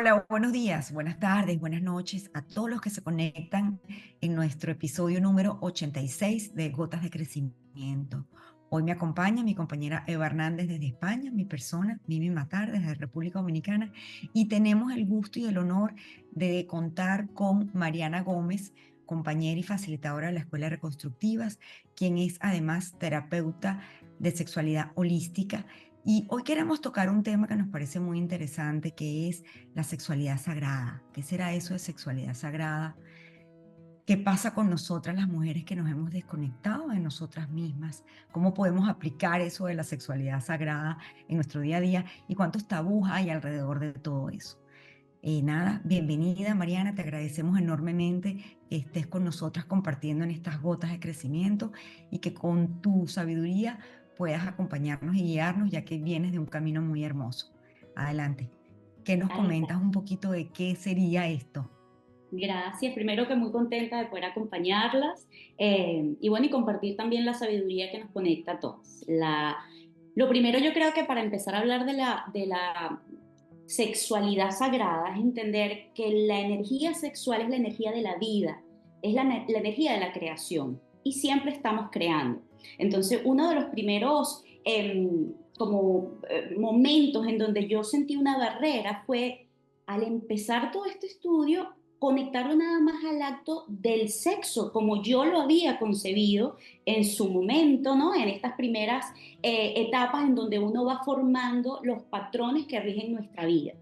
Hola, buenos días, buenas tardes, buenas noches a todos los que se conectan en nuestro episodio número 86 de Gotas de Crecimiento. Hoy me acompaña mi compañera Eva Hernández desde España, mi persona, Mimi Matar desde República Dominicana, y tenemos el gusto y el honor de contar con Mariana Gómez, compañera y facilitadora de la Escuela de Reconstructivas, quien es además terapeuta de sexualidad holística. Y hoy queremos tocar un tema que nos parece muy interesante, que es la sexualidad sagrada. ¿Qué será eso de sexualidad sagrada? ¿Qué pasa con nosotras las mujeres que nos hemos desconectado de nosotras mismas? ¿Cómo podemos aplicar eso de la sexualidad sagrada en nuestro día a día? ¿Y cuántos tabús hay alrededor de todo eso? Nada, bienvenida Mariana, te agradecemos enormemente que estés con nosotras compartiendo en estas gotas de crecimiento y que con tu sabiduría puedas acompañarnos y guiarnos, ya que vienes de un camino muy hermoso. Adelante. ¿Qué nos Ay, comentas un poquito de qué sería esto? gracias. Primero que muy contenta de poder acompañarlas y bueno, y compartir también la sabiduría que nos conecta a todas. Lo primero yo creo que para empezar a hablar de la sexualidad sagrada es entender que la energía sexual es la energía de la vida, es la energía de la creación y siempre estamos creando. Entonces, uno de los primeros momentos en donde yo sentí una barrera fue al empezar todo este estudio, conectarlo nada más al acto del sexo, como yo lo había concebido en su momento, ¿no? En estas primeras etapas en donde uno va formando los patrones que rigen nuestra vida.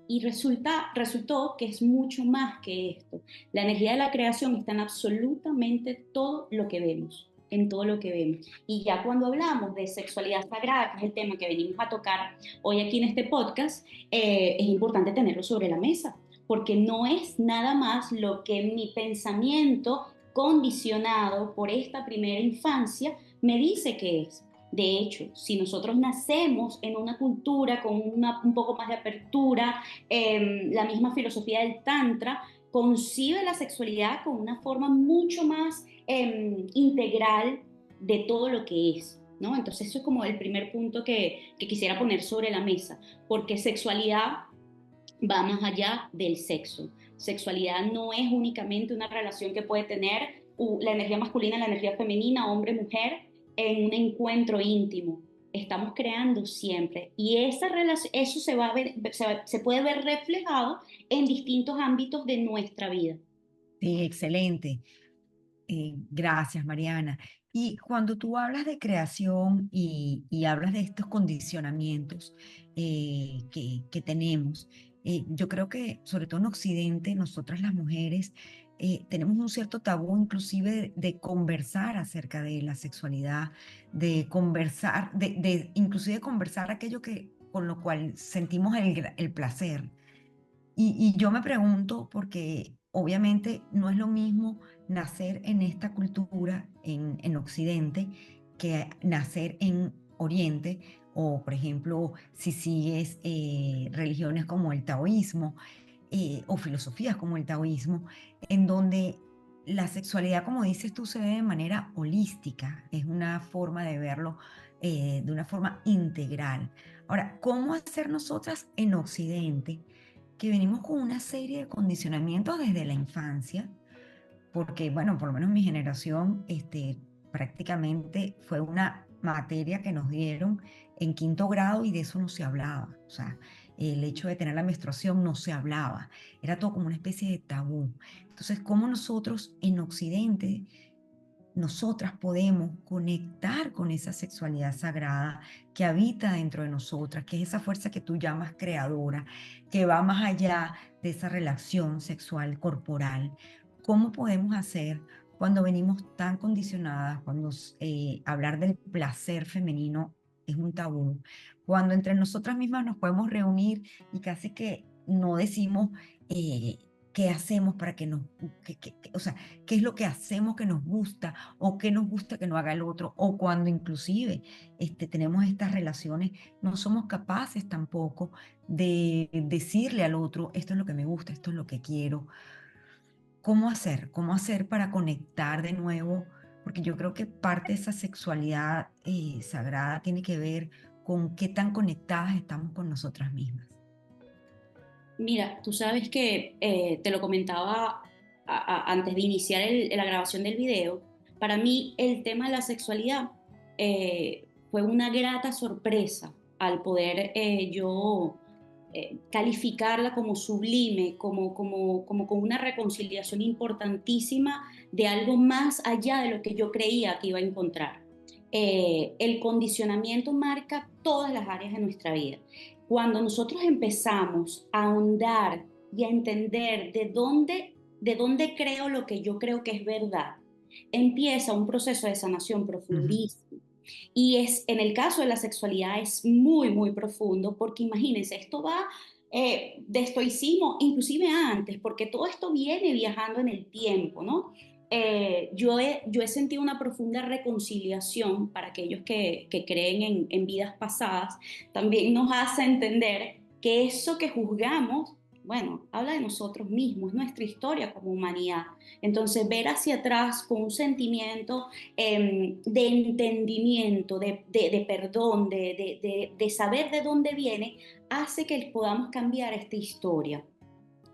Y resultó que es mucho más que esto. La energía de la creación está en absolutamente todo lo que vemos, en todo lo que vemos. Y ya cuando hablamos de sexualidad sagrada, que es el tema que venimos a tocar hoy aquí en este podcast, es importante tenerlo sobre la mesa, porque no es nada más lo que mi pensamiento condicionado por esta primera infancia me dice que es. De hecho, si nosotros nacemos en una cultura con un poco más de apertura, la misma filosofía del Tantra concibe la sexualidad con una forma mucho más integral de todo lo que es. ¿No? Entonces eso es como el primer punto que quisiera poner sobre la mesa, porque sexualidad va más allá del sexo. Sexualidad no es únicamente una relación que puede tener la energía masculina y la energía femenina, hombre-mujer, en un encuentro íntimo. Estamos creando siempre y esa relación, eso se va a ver, se puede ver reflejado en distintos ámbitos de nuestra vida. Sí, excelente. Gracias, Mariana. Y cuando tú hablas de creación y hablas de estos condicionamientos que tenemos, yo creo que sobre todo en Occidente, nosotras las mujeres tenemos un cierto tabú inclusive de conversar acerca de la sexualidad, de conversar, inclusive conversar aquello que, con lo cual sentimos el placer. Y yo me pregunto, porque obviamente no es lo mismo nacer en esta cultura, en Occidente, que nacer en Oriente, o por ejemplo, si sigues religiones como el taoísmo, o filosofías como el taoísmo, en donde la sexualidad, como dices tú, se ve de manera holística, es una forma de verlo de una forma integral. Ahora, ¿cómo hacer nosotras en Occidente, que venimos con una serie de condicionamientos desde la infancia? Porque, bueno, por lo menos mi generación, prácticamente fue una materia que nos dieron en quinto grado y de eso no se hablaba. O sea, el hecho de tener la menstruación no se hablaba. Era todo como una especie de tabú. Entonces, ¿cómo nosotros en Occidente, nosotras podemos conectar con esa sexualidad sagrada que habita dentro de nosotras, que es esa fuerza que tú llamas creadora, que va más allá de esa relación sexual corporal? ¿Cómo podemos hacer cuando venimos tan condicionadas, cuando hablar del placer femenino es un tabú, cuando entre nosotras mismas nos podemos reunir y casi que no decimos qué hacemos para que nos, o sea, qué es lo que hacemos que nos gusta o qué nos gusta que no haga el otro, o cuando inclusive tenemos estas relaciones, no somos capaces tampoco de decirle al otro, esto es lo que me gusta, esto es lo que quiero? ¿Cómo hacer? ¿Cómo hacer para conectar de nuevo? Porque yo creo que parte de esa sexualidad sagrada tiene que ver con qué tan conectadas estamos con nosotras mismas. Mira, tú sabes que te lo comentaba antes de iniciar la grabación del video. Para mí el tema de la sexualidad fue una grata sorpresa al poder yo calificarla como sublime, como con una reconciliación importantísima de algo más allá de lo que yo creía que iba a encontrar. El condicionamiento marca todas las áreas de nuestra vida. Cuando nosotros empezamos a ahondar y a entender de dónde creo lo que yo creo que es verdad, empieza un proceso de sanación Ujú, profundísimo. Y es, en el caso de la sexualidad es muy, muy profundo, porque imagínense, esto va de estoicismo, inclusive antes, porque todo esto viene viajando en el tiempo, ¿no? Yo he sentido una profunda reconciliación para aquellos que creen en vidas pasadas, también nos hace entender que eso que juzgamos, bueno, habla de nosotros mismos, es nuestra historia como humanidad. Entonces, ver hacia atrás con un sentimiento de entendimiento, de perdón, de saber de dónde viene, hace que podamos cambiar esta historia.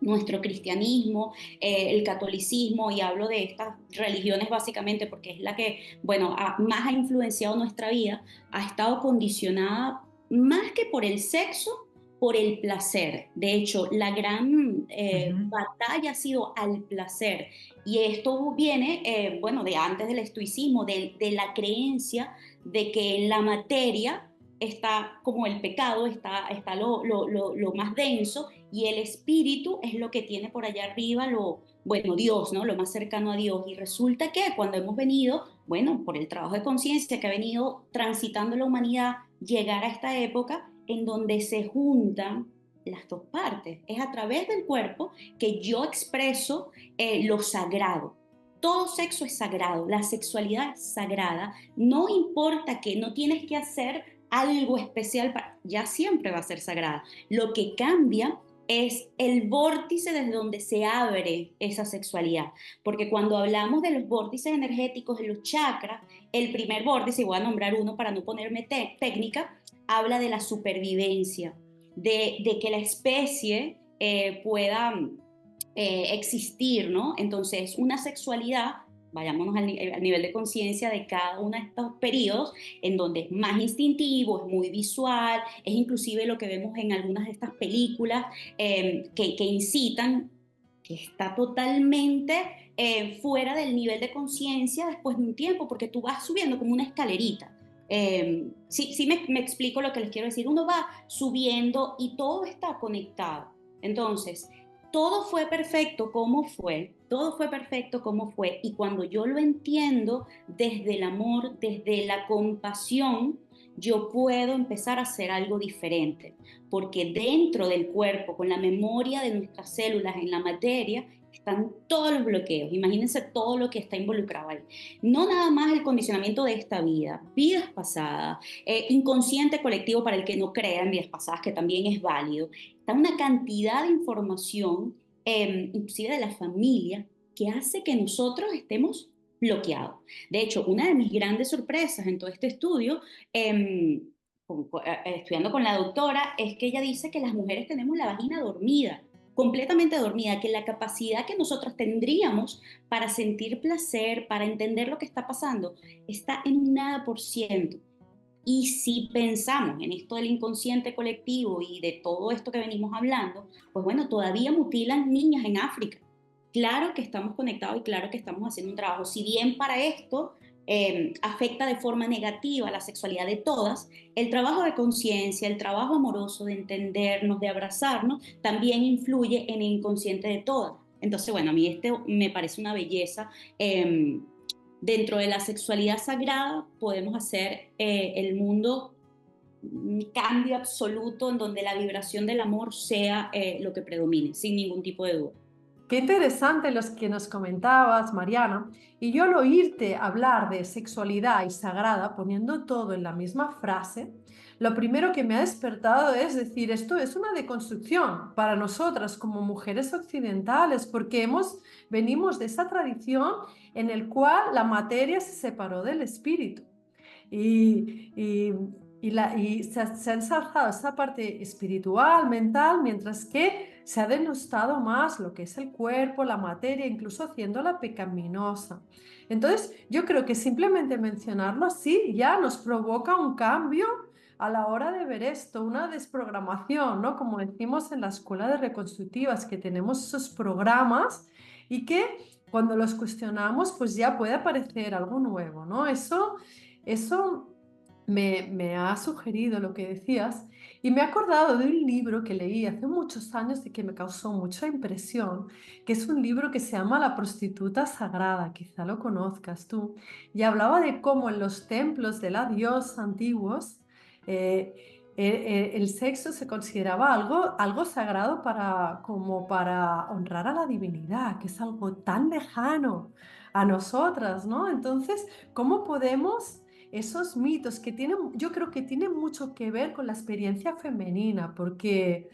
Nuestro cristianismo, el catolicismo, y hablo de estas religiones básicamente porque es la que, bueno, más ha influenciado nuestra vida, ha estado condicionada más que por el sexo, por el placer. De hecho, la gran ujú. batalla ha sido al placer. Y esto viene, bueno, de antes del estoicismo, de la creencia de que la materia está como el pecado, está lo más denso, y el espíritu es lo que tiene por allá arriba, bueno, Dios, ¿no? Lo más cercano a Dios. Y resulta que cuando hemos venido, bueno, por el trabajo de conciencia que ha venido transitando la humanidad, llegar a esta época en donde se juntan las dos partes. Es a través del cuerpo que yo expreso lo sagrado. Todo sexo es sagrado, la sexualidad es sagrada, no importa que no tienes que hacer algo especial, ya siempre va a ser sagrada. Lo que cambia es el vórtice desde donde se abre esa sexualidad. Porque cuando hablamos de los vórtices energéticos de los chakras, el primer vórtice, y voy a nombrar uno para no ponerme técnica, habla de la supervivencia, de que la especie pueda existir, ¿no? Entonces, una sexualidad, vayámonos al nivel de conciencia de cada uno de estos periodos, en donde es más instintivo, es muy visual, es inclusive lo que vemos en algunas de estas películas que incitan, que está totalmente fuera del nivel de conciencia después de un tiempo, porque tú vas subiendo como una escalerita. Sí, me explico lo que les quiero decir. Uno va subiendo y todo está conectado. Entonces, todo fue perfecto como fue, y cuando yo lo entiendo desde el amor, desde la compasión, yo puedo empezar a hacer algo diferente, porque dentro del cuerpo, con la memoria de nuestras células en la materia, están todos los bloqueos. Imagínense todo lo que está involucrado ahí. No nada más el condicionamiento de esta vida, vidas pasadas, inconsciente colectivo para el que no crea en vidas pasadas, que también es válido. Está una cantidad de información, inclusive de la familia, que hace que nosotros estemos bloqueados. De hecho, una de mis grandes sorpresas en todo este estudio, estudiando con la doctora, es que ella dice que las mujeres tenemos la vagina dormida, completamente dormida, que la capacidad que nosotros tendríamos para sentir placer, para entender lo que está pasando, está en un nada por ciento. Y si pensamos en esto del inconsciente colectivo y de todo esto que venimos hablando, pues bueno, todavía mutilan niñas en África. Claro que estamos conectados y claro que estamos haciendo un trabajo. Si bien para esto afecta de forma negativa la sexualidad de todas, el trabajo de conciencia, el trabajo amoroso de entendernos, de abrazarnos, también influye en el inconsciente de todas. Entonces, bueno, a mí este me parece una belleza. Dentro de la sexualidad sagrada podemos hacer el mundo un cambio absoluto en donde la vibración del amor sea lo que predomine, sin ningún tipo de duda. Qué interesante los que nos comentabas, Mariana. Y yo al oírte hablar de sexualidad y sagrada, poniendo todo en la misma frase, lo primero que me ha despertado es decir, esto es una deconstrucción para nosotras como mujeres occidentales, porque venimos de esa tradición en el cual la materia se separó del espíritu. Y, y, y se ha ensalzado esa parte espiritual, mental, mientras que se ha denostado más lo que es el cuerpo, la materia, incluso haciéndola pecaminosa. Entonces, yo creo que simplemente mencionarlo así ya nos provoca un cambio a la hora de ver esto, una desprogramación, ¿no? Como decimos en la escuela de reconstructivas, que tenemos esos programas y que cuando los cuestionamos, pues ya puede aparecer algo nuevo, ¿no? Eso me ha sugerido lo que decías y me he acordado de un libro que leí hace muchos años y que me causó mucha impresión, que es un libro que se llama La prostituta sagrada, quizá lo conozcas tú, y hablaba de cómo en los templos de la diosa antiguos el sexo se consideraba algo sagrado como para honrar a la divinidad, que es algo tan lejano a nosotras, ¿no? Entonces, ¿cómo podemos esos mitos que tienen, yo creo que tienen mucho que ver con la experiencia femenina, porque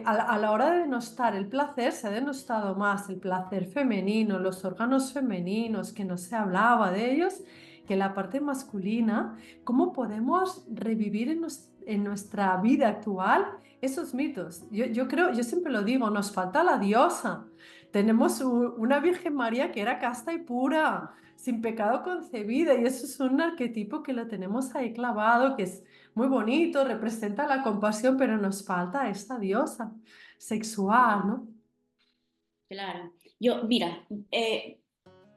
a la hora de denostar el placer, se ha denostado más el placer femenino, los órganos femeninos, que no se hablaba de ellos, que la parte masculina. ¿Cómo podemos revivir en nuestra vida actual esos mitos? Yo creo, yo siempre lo digo, nos falta la diosa. Tenemos una Virgen María que era casta y pura, sin pecado concebida, y eso es un arquetipo que lo tenemos ahí clavado, que es muy bonito, representa la compasión, pero nos falta esta diosa sexual, ¿no? Claro. Yo, mira,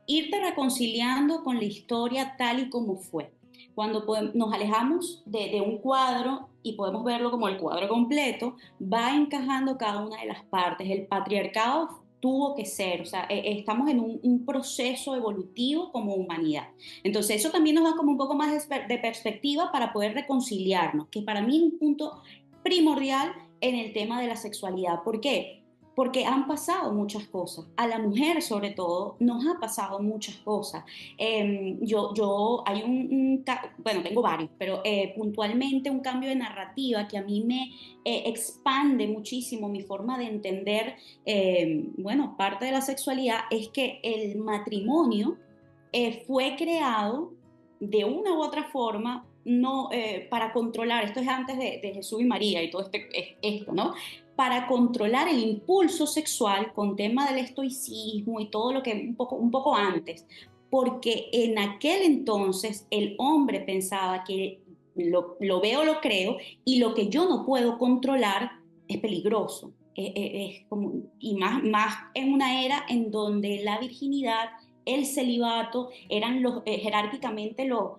irte reconciliando con la historia tal y como fue. Cuando nos alejamos de un cuadro y podemos verlo como el cuadro completo, va encajando cada una de las partes. El patriarcado tuvo que ser, o sea, estamos en un proceso evolutivo como humanidad. Entonces eso también nos da como un poco más de perspectiva para poder reconciliarnos, que para mí es un punto primordial en el tema de la sexualidad. ¿Por qué? Porque han pasado muchas cosas. A la mujer, sobre todo, nos ha pasado muchas cosas. Hay bueno, tengo varios, pero puntualmente un cambio de narrativa que a mí me expande muchísimo mi forma de entender, bueno, parte de la sexualidad es que el matrimonio fue creado de una u otra forma no, para controlar, esto es antes de Jesús y María y todo esto, ¿no? Para controlar el impulso sexual con tema del estoicismo y todo lo que un poco antes, porque en aquel entonces el hombre pensaba que lo veo, lo creo, y lo que yo no puedo controlar es peligroso. Y más en una era en donde la virginidad, el celibato eran jerárquicamente lo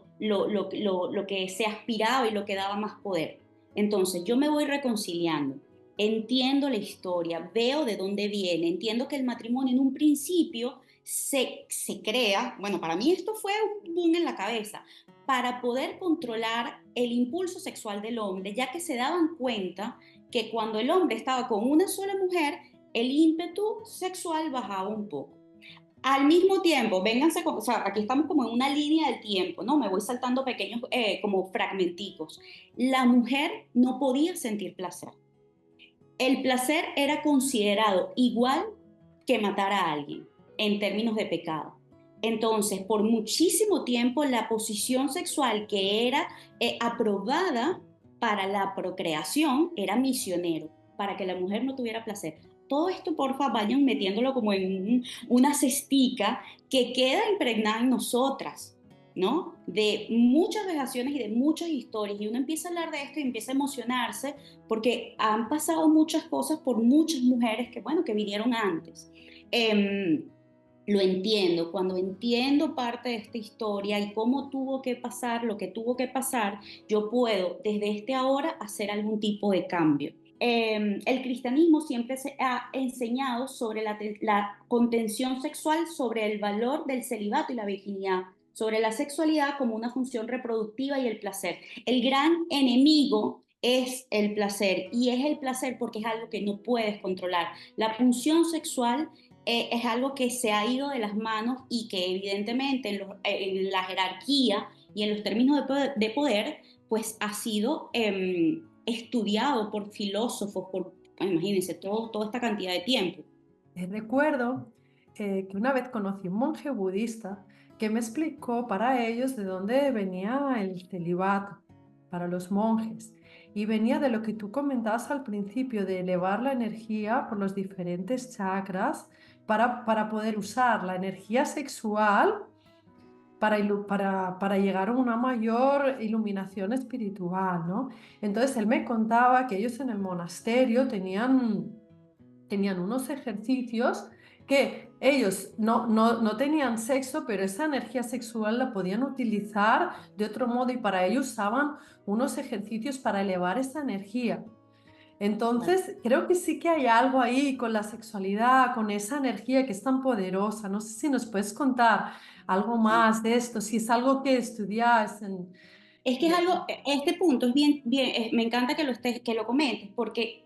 que se aspiraba y lo que daba más poder. Entonces yo me voy reconciliando, entiendo la historia, veo de dónde viene, entiendo que el matrimonio en un principio se crea, bueno, para mí esto fue un boom en la cabeza, para poder controlar el impulso sexual del hombre, ya que se daban cuenta que cuando el hombre estaba con una sola mujer, el ímpetu sexual bajaba un poco. Al mismo tiempo, vénganse, o sea, aquí estamos como en una línea del tiempo, ¿no? Me voy saltando pequeños como fragmenticos. La mujer no podía sentir placer. El placer era considerado igual que matar a alguien en términos de pecado. Entonces, por muchísimo tiempo, la posición sexual que era aprobada para la procreación era misionero, para que la mujer no tuviera placer. Todo esto, porfa, vayan metiéndolo como en una cestica que queda impregnada en nosotras, ¿no? De muchas vejaciones y de muchas historias. Y uno empieza a hablar de esto y empieza a emocionarse porque han pasado muchas cosas por muchas mujeres que, bueno, que vinieron antes. Lo entiendo, cuando entiendo parte de esta historia y cómo tuvo que pasar lo que tuvo que pasar, yo puedo desde este ahora hacer algún tipo de cambio. El cristianismo siempre se ha enseñado sobre la contención sexual, sobre el valor del celibato y la virginidad, sobre la sexualidad como una función reproductiva y el placer. El gran enemigo es el placer, y es el placer porque es algo que no puedes controlar. La pulsión sexual es algo que se ha ido de las manos y que evidentemente en la jerarquía y en los términos de poder pues ha sido estudiado por filósofos, imagínense, toda esta cantidad de tiempo. Recuerdo que una vez conocí un monje budista que me explicó para ellos de dónde venía el celibato para los monjes. y venía de lo que tú comentabas al principio, de elevar la energía por los diferentes chakras para poder usar la energía sexual para llegar a una mayor iluminación espiritual, ¿no? Entonces él me contaba que ellos en el monasterio tenían unos ejercicios que ellos no tenían sexo, pero esa energía sexual la podían utilizar de otro modo y para ello usaban unos ejercicios para elevar esa energía. Entonces, creo que sí que hay algo ahí con la sexualidad, con esa energía que es tan poderosa. No sé si nos puedes contar algo más de esto, si es algo que estudias en... Es que es algo, este punto es bien, me encanta que lo comentes, porque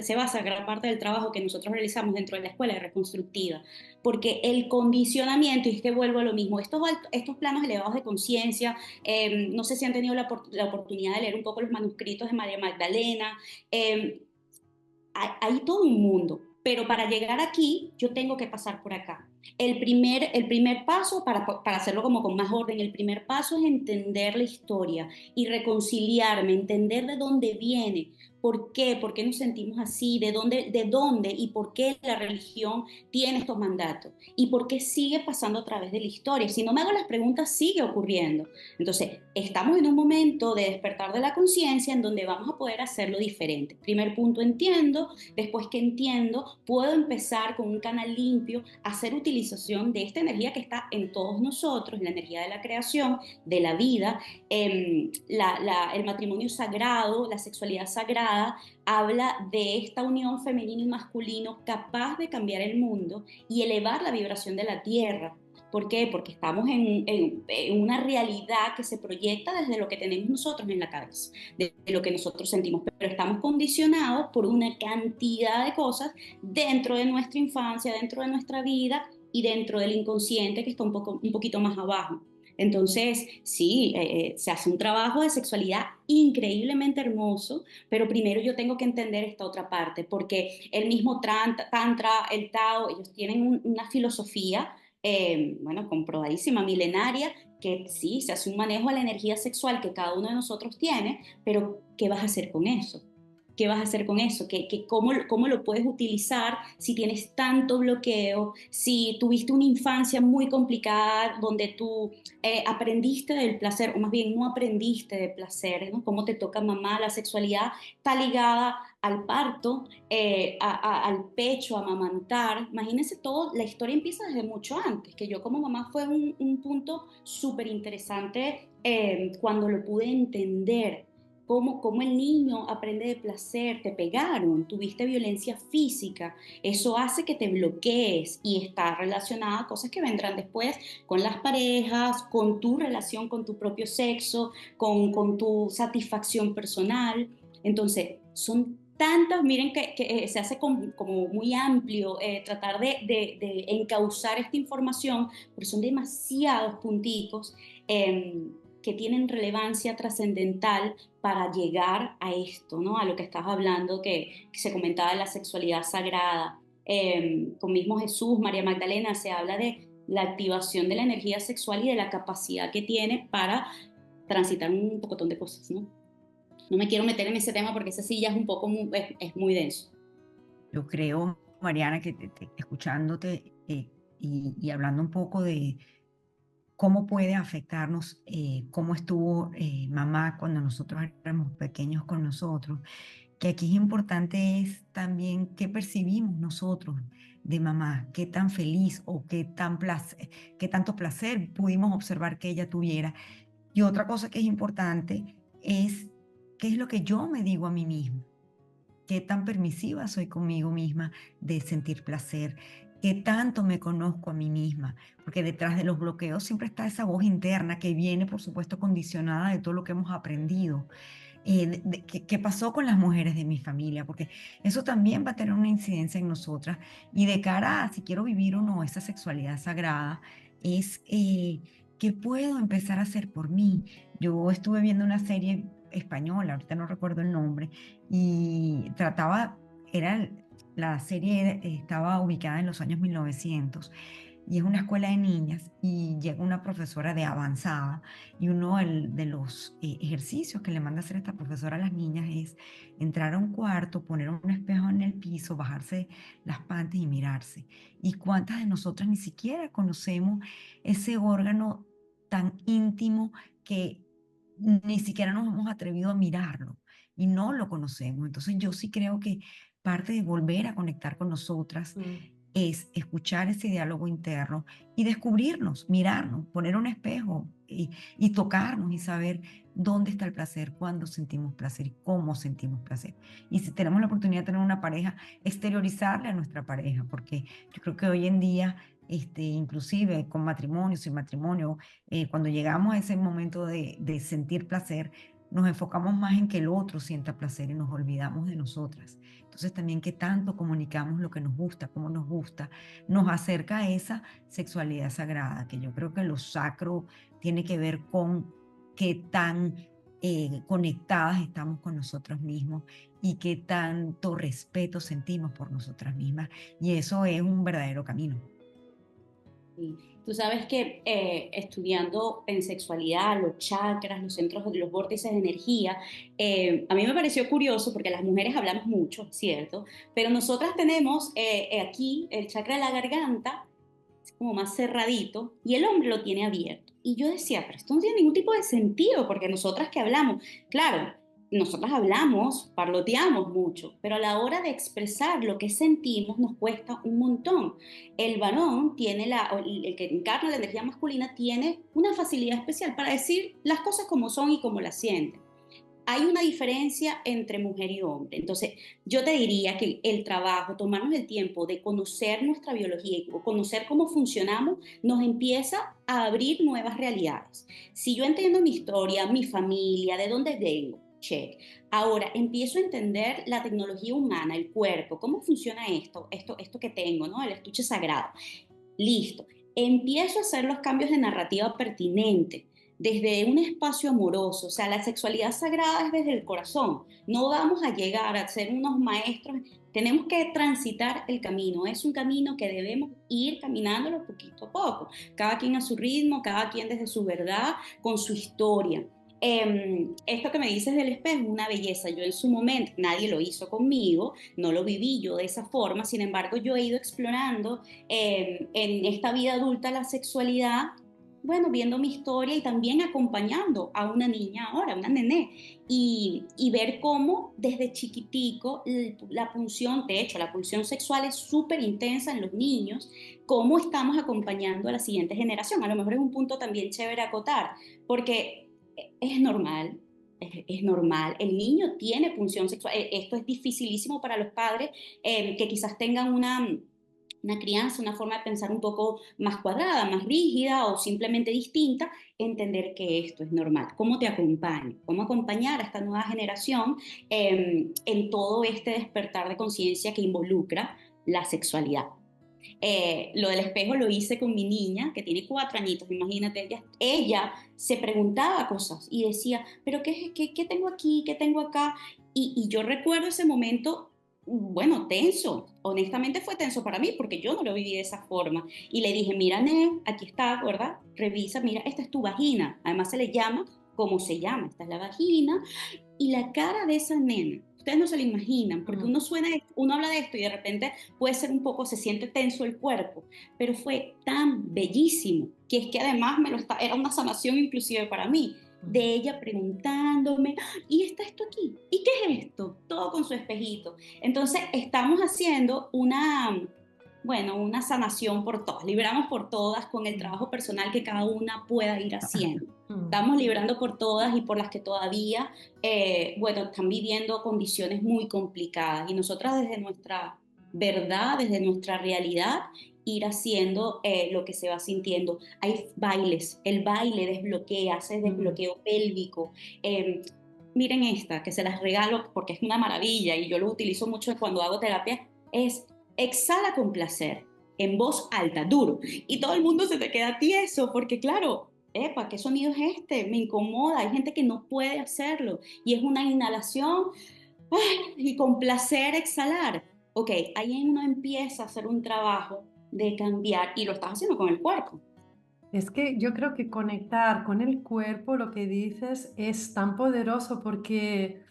se basa gran parte del trabajo que nosotros realizamos dentro de la escuela de reconstructiva, porque el condicionamiento, y es que vuelvo a lo mismo, estos planos elevados de conciencia, no sé si han tenido la oportunidad de leer un poco los manuscritos de María Magdalena, hay todo un mundo, pero para llegar aquí yo tengo que pasar por acá. El primer paso, para hacerlo como con más orden, el primer paso es entender la historia y reconciliarme, entender de dónde viene, por qué nos sentimos así, de dónde y por qué la religión tiene estos mandatos y por qué sigue pasando a través de la historia. Si no me hago las preguntas, sigue ocurriendo. Entonces, estamos en un momento de despertar de la conciencia en donde vamos a poder hacerlo diferente. Primer punto, entiendo. Después que entiendo, puedo empezar con un canal limpio a hacer utilización de esta energía que está en todos nosotros, la energía de la creación, de la vida, el matrimonio sagrado, la sexualidad sagrada, habla de esta unión femenino y masculino capaz de cambiar el mundo y elevar la vibración de la tierra. ¿Por qué? Porque estamos en una realidad que se proyecta desde lo que tenemos nosotros en la cabeza, de lo que nosotros sentimos, pero estamos condicionados por una cantidad de cosas dentro de nuestra infancia, dentro de nuestra vida y dentro del inconsciente que está un poquito más abajo. Entonces, sí, se hace un trabajo de sexualidad increíblemente hermoso, pero primero yo tengo que entender esta otra parte, porque el mismo Tantra, el Tao, ellos tienen una filosofía, bueno, comprobadísima, milenaria, que sí, se hace un manejo a la energía sexual que cada uno de nosotros tiene, pero ¿qué vas a hacer con eso? ¿Qué vas a hacer con eso? ¿Cómo lo puedes utilizar si tienes tanto bloqueo? Si tuviste una infancia muy complicada donde tú aprendiste del placer, o más bien no aprendiste de placer, ¿no? ¿Cómo te toca mamá? La sexualidad está ligada al parto, al pecho, a amamantar. Imagínense todo, la historia empieza desde mucho antes, que yo como mamá fue un punto súper interesante cuando lo pude entender. Cómo el niño aprende de placer, te pegaron, tuviste violencia física, eso hace que te bloquees y está relacionada a cosas que vendrán después con las parejas, con tu relación con tu propio sexo, con tu satisfacción personal. Entonces, son tantas, miren que se hace como muy amplio tratar de encauzar esta información, porque son demasiados punticos que tienen relevancia trascendental para llegar a esto, ¿no? A lo que estás hablando, que se comentaba de la sexualidad sagrada. Con mismo Jesús, María Magdalena, se habla de la activación de la energía sexual y de la capacidad que tiene para transitar un pocotón de cosas, ¿no? No me quiero meter en ese tema porque ese sí ya es un poco, es muy denso. Yo creo, Mariana, que escuchándote y hablando un poco de cómo puede afectarnos, cómo estuvo mamá cuando nosotros éramos pequeños con nosotros, que aquí es importante es también qué percibimos nosotros de mamá, qué tan feliz o qué tanto placer pudimos observar que ella tuviera. Y otra cosa que es importante es qué es lo que yo me digo a mí misma, qué tan permisiva soy conmigo misma de sentir placer, qué tanto me conozco a mí misma, porque detrás de los bloqueos siempre está esa voz interna que viene, por supuesto, condicionada de todo lo que hemos aprendido. ¿Qué pasó con las mujeres de mi familia? Porque eso también va a tener una incidencia en nosotras. Y de cara a si quiero vivir o no esa sexualidad sagrada, es qué puedo empezar a hacer por mí. Yo estuve viendo una serie española, ahorita no recuerdo el nombre, y trataba, la serie estaba ubicada en los años 1900 y es una escuela de niñas y llega una profesora de avanzada y uno de los ejercicios que le manda hacer esta profesora a las niñas es entrar a un cuarto, poner un espejo en el piso, bajarse las panties y mirarse. ¿Y cuántas de nosotras ni siquiera conocemos ese órgano tan íntimo que ni siquiera nos hemos atrevido a mirarlo y no lo conocemos? Entonces yo sí creo que parte de volver a conectar con nosotras es escuchar ese diálogo interno y descubrirnos, mirarnos, poner un espejo y tocarnos y saber dónde está el placer, cuándo sentimos placer y cómo sentimos placer. Y si tenemos la oportunidad de tener una pareja, exteriorizarle a nuestra pareja, porque yo creo que hoy en día, inclusive con matrimonio, sin matrimonio, cuando llegamos a ese momento de sentir placer, nos enfocamos más en que el otro sienta placer y nos olvidamos de nosotras. Entonces también que tanto comunicamos lo que nos gusta, cómo nos gusta, nos acerca a esa sexualidad sagrada, que yo creo que lo sacro tiene que ver con qué tan conectadas estamos con nosotros mismos y qué tanto respeto sentimos por nosotras mismas. Y eso es un verdadero camino. Sí. Tú sabes que estudiando en sexualidad, los chakras, los centros, los vórtices de energía, a mí me pareció curioso porque las mujeres hablamos mucho, ¿cierto? Pero nosotras tenemos aquí el chakra de la garganta, es como más cerradito, y el hombre lo tiene abierto. Y yo decía, pero esto no tiene ningún tipo de sentido, porque nosotras que hablamos, claro, nosotras hablamos, parloteamos mucho, pero a la hora de expresar lo que sentimos nos cuesta un montón. El varón tiene el que encarna la energía masculina tiene una facilidad especial para decir las cosas como son y como las siente. Hay una diferencia entre mujer y hombre. Entonces, yo te diría que el trabajo, tomarnos el tiempo de conocer nuestra biología y conocer cómo funcionamos, nos empieza a abrir nuevas realidades. Si yo entiendo mi historia, mi familia, de dónde vengo, check. Ahora empiezo a entender la tecnología humana, el cuerpo, cómo funciona esto que tengo, ¿no? El estuche sagrado. Listo. Empiezo a hacer los cambios de narrativa pertinente desde un espacio amoroso, o sea, la sexualidad sagrada es desde el corazón. No vamos a llegar a ser unos maestros, tenemos que transitar el camino. Es un camino que debemos ir caminándolo poquito a poco, cada quien a su ritmo, cada quien desde su verdad, con su historia. Esto que me dices del espejo es una belleza. Yo en su momento, nadie lo hizo conmigo, no lo viví yo de esa forma, sin embargo yo he ido explorando en esta vida adulta la sexualidad, bueno, viendo mi historia y también acompañando a una niña ahora, una nené, y ver cómo desde chiquitico la pulsión, de hecho, la pulsión sexual es súper intensa en los niños, cómo estamos acompañando a la siguiente generación. A lo mejor es un punto también chévere acotar, porque es normal, es normal. El niño tiene pulsión sexual. Esto es dificilísimo para los padres que quizás tengan una crianza, una forma de pensar un poco más cuadrada, más rígida o simplemente distinta, entender que esto es normal. ¿Cómo te acompaño? ¿Cómo acompañar a esta nueva generación en todo este despertar de conciencia que involucra la sexualidad? Lo del espejo lo hice con mi niña, que tiene 4 añitos, imagínate, ella se preguntaba cosas y decía, pero ¿qué tengo aquí? ¿Qué tengo acá? Y yo recuerdo ese momento, bueno, tenso, honestamente fue tenso para mí, porque yo no lo viví de esa forma. Y le dije, mira, Ned, aquí está, ¿verdad? Revisa, mira, esta es tu vagina, además se le llama como se llama, esta es la vagina, y la cara de esa nena, ustedes no se la imaginan, porque uno habla de esto y de repente puede ser un poco, se siente tenso el cuerpo, pero fue tan bellísimo, que es que además era una sanación inclusive para mí, de ella preguntándome, ¿y está esto aquí? ¿Y qué es esto? Todo con su espejito. Entonces estamos haciendo una sanación por todas, liberamos por todas con el trabajo personal que cada una pueda ir haciendo. Estamos librando por todas y por las que todavía, están viviendo condiciones muy complicadas. Y nosotras desde nuestra verdad, desde nuestra realidad, ir haciendo lo que se va sintiendo. Hay bailes, el baile desbloquea, hace desbloqueo pélvico. Miren esta, que se las regalo porque es una maravilla y yo lo utilizo mucho cuando hago terapia, es exhala con placer, en voz alta, duro. Y todo el mundo se te queda tieso porque claro, epa, ¿qué sonido es este? Me incomoda, hay gente que no puede hacerlo y es una inhalación y con placer exhalar. Ok, ahí uno empieza a hacer un trabajo de cambiar y lo estás haciendo con el cuerpo. Es que yo creo que conectar con el cuerpo, lo que dices, es tan poderoso porque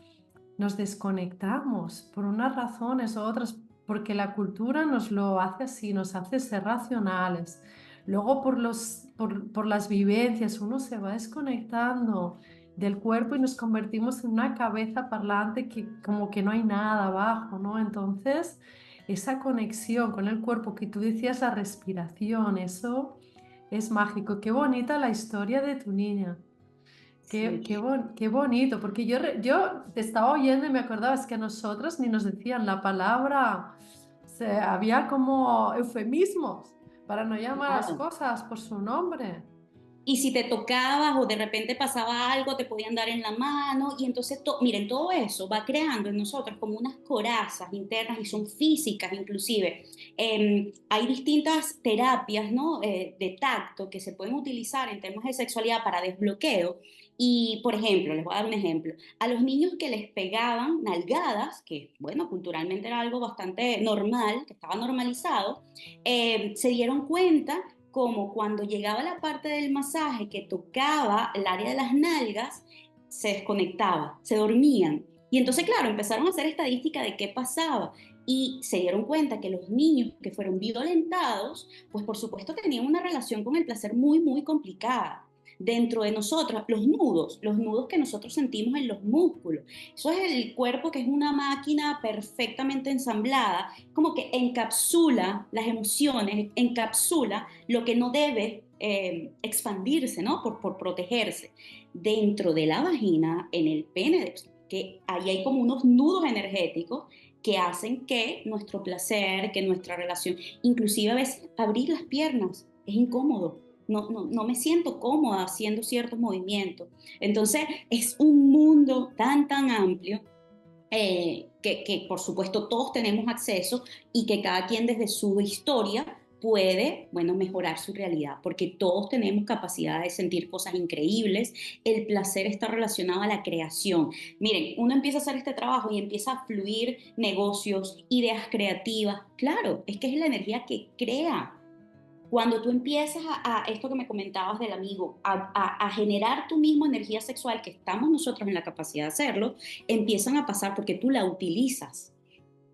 nos desconectamos por unas razones u otras, porque la cultura nos lo hace así, nos hace ser racionales. Luego por las vivencias uno se va desconectando del cuerpo y nos convertimos en una cabeza parlante que como que no hay nada abajo, ¿no? Entonces, esa conexión con el cuerpo que tú decías, la respiración, eso es mágico. Qué bonita la historia de tu niña. Sí. Qué bonito, porque yo te estaba oyendo y me acordaba, es que a nosotros ni nos decían la palabra, había como eufemismos para no llamar a las Claro. cosas por su nombre. Y si te tocabas o de repente pasaba algo, te podían dar en la mano. Y entonces, miren, todo eso va creando en nosotros como unas corazas internas y son físicas inclusive. Hay distintas terapias, ¿no? De tacto que se pueden utilizar en temas de sexualidad para desbloqueo. Y, por ejemplo, les voy a dar un ejemplo. A los niños que les pegaban nalgadas, que, bueno, culturalmente era algo bastante normal, que estaba normalizado, se dieron cuenta como cuando llegaba la parte del masaje que tocaba el área de las nalgas, se desconectaba, se dormían. Y entonces, claro, empezaron a hacer estadística de qué pasaba y se dieron cuenta que los niños que fueron violentados, pues por supuesto tenían una relación con el placer muy, muy complicada. Dentro de nosotros, los nudos que nosotros sentimos en los músculos. Eso es el cuerpo que es una máquina perfectamente ensamblada, como que encapsula las emociones, encapsula lo que no debe expandirse, ¿no? Por protegerse. Dentro de la vagina, en el pene, que ahí hay como unos nudos energéticos que hacen que nuestro placer, que nuestra relación, inclusive a veces abrir las piernas, es incómodo. No me siento cómoda haciendo ciertos movimientos. Entonces es un mundo tan, tan amplio que por supuesto todos tenemos acceso y que cada quien desde su historia puede, bueno, mejorar su realidad, porque todos tenemos capacidad de sentir cosas increíbles. El placer está relacionado a la creación. Miren, uno empieza a hacer este trabajo y empieza a fluir negocios, ideas creativas. Claro, es que es la energía que crea. Cuando tú empiezas esto que me comentabas del amigo, a generar tu misma energía sexual, que estamos nosotros en la capacidad de hacerlo, empiezan a pasar porque tú la utilizas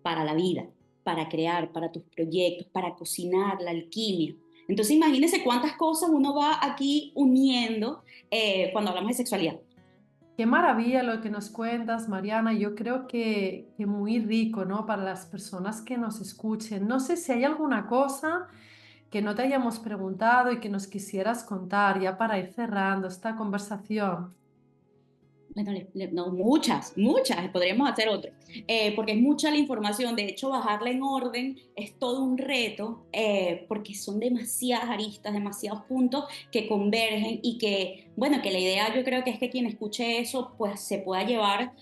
para la vida, para crear, para tus proyectos, para cocinar, la alquimia. Entonces imagínense cuántas cosas uno va aquí uniendo cuando hablamos de sexualidad. Qué maravilla lo que nos cuentas, Mariana. Yo creo que muy rico, ¿no? Para las personas que nos escuchen. No sé si hay alguna cosa que no te hayamos preguntado y que nos quisieras contar ya para ir cerrando esta conversación. Bueno, no, muchas, podríamos hacer otro, porque es mucha la información. De hecho, bajarla en orden es todo un reto, porque son demasiadas aristas, demasiados puntos que convergen y que, bueno, que la idea yo creo que es que quien escuche eso, pues se pueda llevar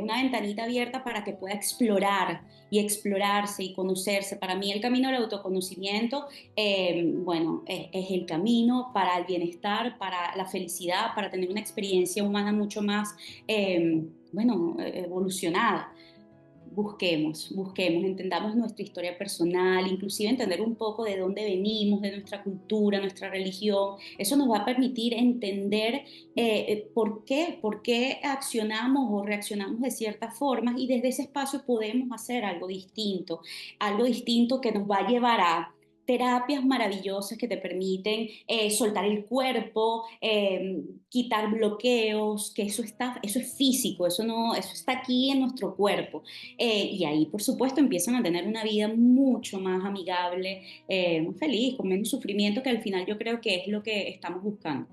una ventanita abierta para que pueda explorar y explorarse y conocerse. Para mí el camino del autoconocimiento, bueno, es el camino para el bienestar, para la felicidad, para tener una experiencia humana mucho más, bueno, evolucionada. Busquemos, entendamos nuestra historia personal, inclusive entender un poco de dónde venimos, de nuestra cultura, nuestra religión. Eso nos va a permitir entender por qué accionamos o reaccionamos de ciertas formas y desde ese espacio podemos hacer algo distinto que nos va a llevar a terapias maravillosas que te permiten soltar el cuerpo, quitar bloqueos, que eso es físico, eso no, eso está aquí en nuestro cuerpo. Y ahí, por supuesto, empiezan a tener una vida mucho más amigable, más feliz, con menos sufrimiento, que al final yo creo que es lo que estamos buscando.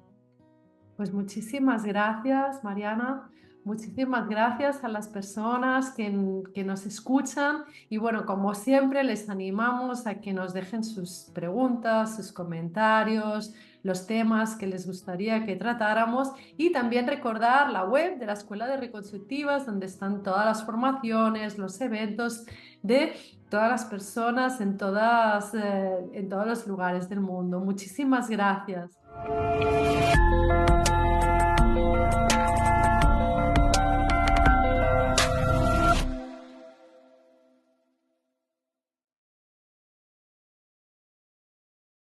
Pues muchísimas gracias, Mariana. Muchísimas gracias a las personas que nos escuchan y bueno, como siempre, les animamos a que nos dejen sus preguntas, sus comentarios, los temas que les gustaría que tratáramos y también recordar la web de la Escuela de Reconstructivas donde están todas las formaciones, los eventos de todas las personas en todos los lugares del mundo. Muchísimas gracias.